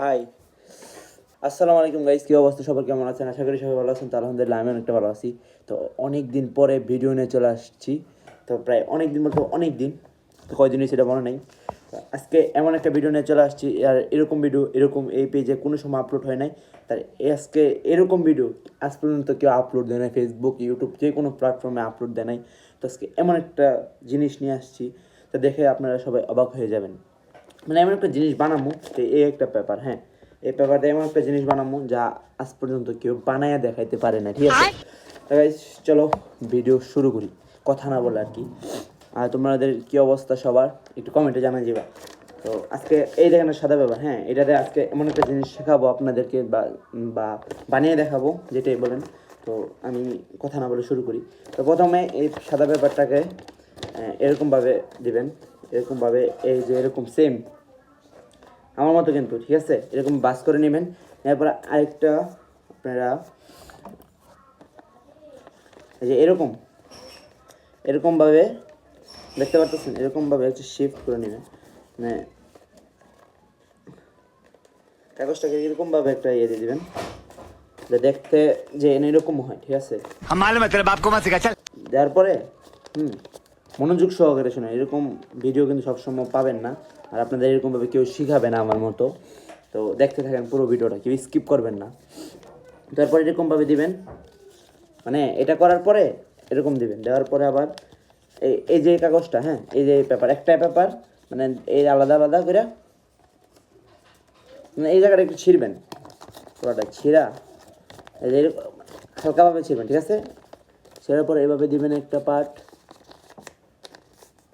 High, আসসালামু আলাইকুম guys, কী অবস্থা? সবার কেমন আছেন? আশা করি সবাই ভালো আছেন। তো আলহামদুলিল্লাহ আমি অনেকটা ভালো আছি। তো অনেক দিন পরে ভিডিও নিয়ে চলে আসছি। তো প্রায় অনেক দিন বলতে অনেক দিন, তো কয়দিনই সেটা মনে নেই। আজকে এমন একটা ভিডিও নিয়ে চলে আসছি, আর এরকম ভিডিও এরকম এই পেজে কোনো সময় আপলোড হয় নাই। তার আজকে এরকম ভিডিও আজ পর্যন্ত কেউ আপলোড দেয় নাই, ফেসবুক ইউটিউব যে কোনো প্ল্যাটফর্মে আপলোড দেয় নাই। তো আজকে এমন একটা জিনিস নিয়ে আসছি, তো দেখে আপনারা সবাই অবাক হয়ে যাবেন। মানে এমন একটা জিনিস বানাবো, তো এই একটা ব্যাপার। হ্যাঁ, এই ব্যাপারটা এমন একটা জিনিস বানাবো যা আজ পর্যন্ত কেউ বানায়া দেখাইতে পারে না, ঠিক আছে? তো গাইস চলো ভিডিও শুরু করি, কথা না বলে আর কি। আর তোমাদের কী অবস্থা সবার একটু কমেন্টে জানাই যাবা। তো আজকে এই দেখেন সাদা ব্যাপার। হ্যাঁ, এটাতে আজকে এমন একটা জিনিস শেখাবো আপনাদেরকে, বা বা বানিয়ে দেখাবো, যেটাই বলেন। তো আমি কথা না বলে শুরু করি। তো প্রথমে এই সাদা ব্যাপারটাকে এরকমভাবে দিবেন, এরকমভাবে, এই যে এরকম সেম আমার মতো কিন্তু, ঠিক আছে? এরকম বাস করে নেবেন। এরপর আরেকটা আপনারা এই যে এরকমভাবে দেখতে পারতেছেন, এরকমভাবে হচ্ছে শিফট করে নেবেন। মানে কাগজটাকে এরকমভাবে একটা ইয়ে দিয়ে দেবেন, দেখতে যে এরকম হয়, ঠিক আছে? দেওয়ার পরে মনোযোগ সহকারে শোনেন। এরকম ভিডিও কিন্তু সবসময় পাবেন না, আর আপনাদের এরকমভাবে কেউ শিখাবে না আমার মতো। তো দেখতে থাকেন পুরো ভিডিওটা, কেউ স্কিপ করবেন না। তারপর এরকমভাবে দিবেন, মানে এটা করার পরে এরকম দিবেন। দেওয়ার পরে আবার এই যে কাগজটা, হ্যাঁ, এই যে পেপার, একটা পেপার, মানে এই আলাদা আলাদা করে, মানে এই জায়গাটা একটু ছিঁড়বেন, পুরোটা ছিঁড়া এই যে হালকাভাবে ছিঁড়বেন, ঠিক আছে? ছেড়ার পরে এভাবে দিবেন একটা পার্ট।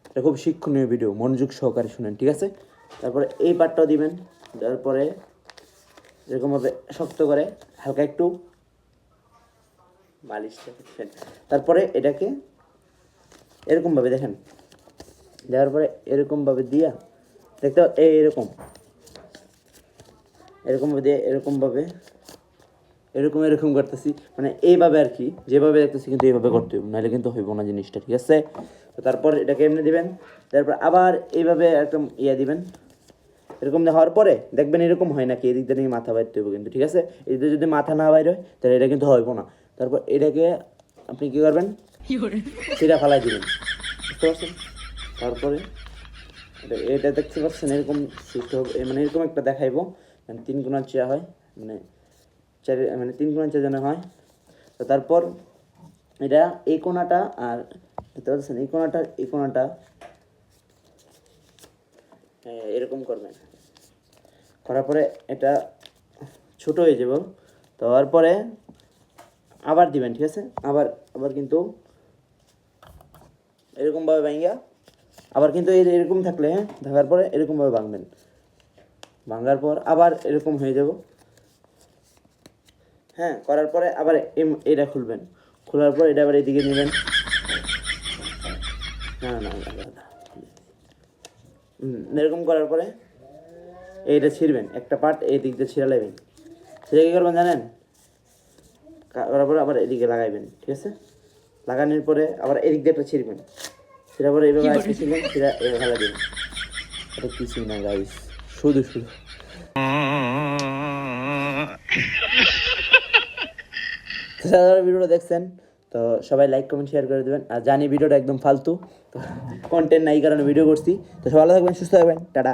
এটা খুব শিক্ষণীয় ভিডিও, মনোযোগ সহকারে শুনেন, ঠিক আছে? তারপরে এই পার্টটাও দিবেন। দেওয়ার পরে এরকমভাবে শক্ত করে হালকা একটু মালিশটা করছেন। তারপরে এটাকে এরকমভাবে দেখেন, দেওয়ার পরে এরকমভাবে দিয়া দেখতে এরকমভাবে দিয়ে এরকম করতেছি, মানে এইভাবে আর কি, যেভাবে দেখতেছি কিন্তু এইভাবে করতে হবে, নাহলে কিন্তু হইব না জিনিসটা, ঠিক আছে? তো তারপর এটাকে এমনি দিবেন। তারপর আবার এইভাবে একদম দিবেন। এরকম হওয়ার পরে দেখবেন এরকম হয় নাকি, এদিক দিয়ে মাথা বাইরতে হবে কিন্তু, ঠিক আছে? এদিকে যদি মাথা না বাইর হয় তাহলে এটা কিন্তু হইব না। তারপর এটাকে আপনি কী করবেন, সেটা ফালাই দিবেন, বুঝতে পারছেন? তারপরে এটা দেখতে পাচ্ছেন এরকম শিফট হবে, মানে এরকম একটা দেখাইবো, মানে 3 কোণার চেয়া হয়, মানে মানে 3 কোণার চেয়ে যেন হয়। তো তারপর এটা এই কোণাটা, আর দেখতে পাচ্ছেন এই কোণাটা এরকম করবেন। করার পরে এটা ছোট হয়ে যাব। তো তারপরে আবার দিবেন, ঠিক আছে? আবার কিন্তু এরকমভাবে ভাঙিয়া, আবার কিন্তু এরকম থাকলে, হ্যাঁ, থাকার পরে এরকমভাবে ভাঙবেন। ভাঙার পর আবার এরকম হয়ে যাব, হ্যাঁ। করার পরে আবার এটা খুলবেন। খোলার পর এটা আবার এদিকে নেবেন। না না না, এরকম করার পরে এইটা ছিঁড়বেন, একটা পার্ট এই দিক দিয়ে ছিঁড়া লাগবেন। ছিঁড়ে কী করবেন জানেন? করার পরে আবার এদিকে লাগাইবেন, ঠিক আছে? লাগানোর পরে আবার এদিক দিয়ে একটা ছিঁড়বেন। সেটা পরে এইভাবে আজকে ছিলেন, সেটা এভাবে ফেলা দিবেন। এটা কিছুই না গাইস, শুধু যারা ভিডিওটা দেখছেন, তো সবাই লাইক কমেন্ট শেয়ার করে দেবেন। আর জানি ভিডিওটা একদম ফালতু, তো কন্টেন্ট নাই কারণে ভিডিও করছি। তো সবাই ভালো থাকবেন, সুস্থ থাকবেন, টাটা।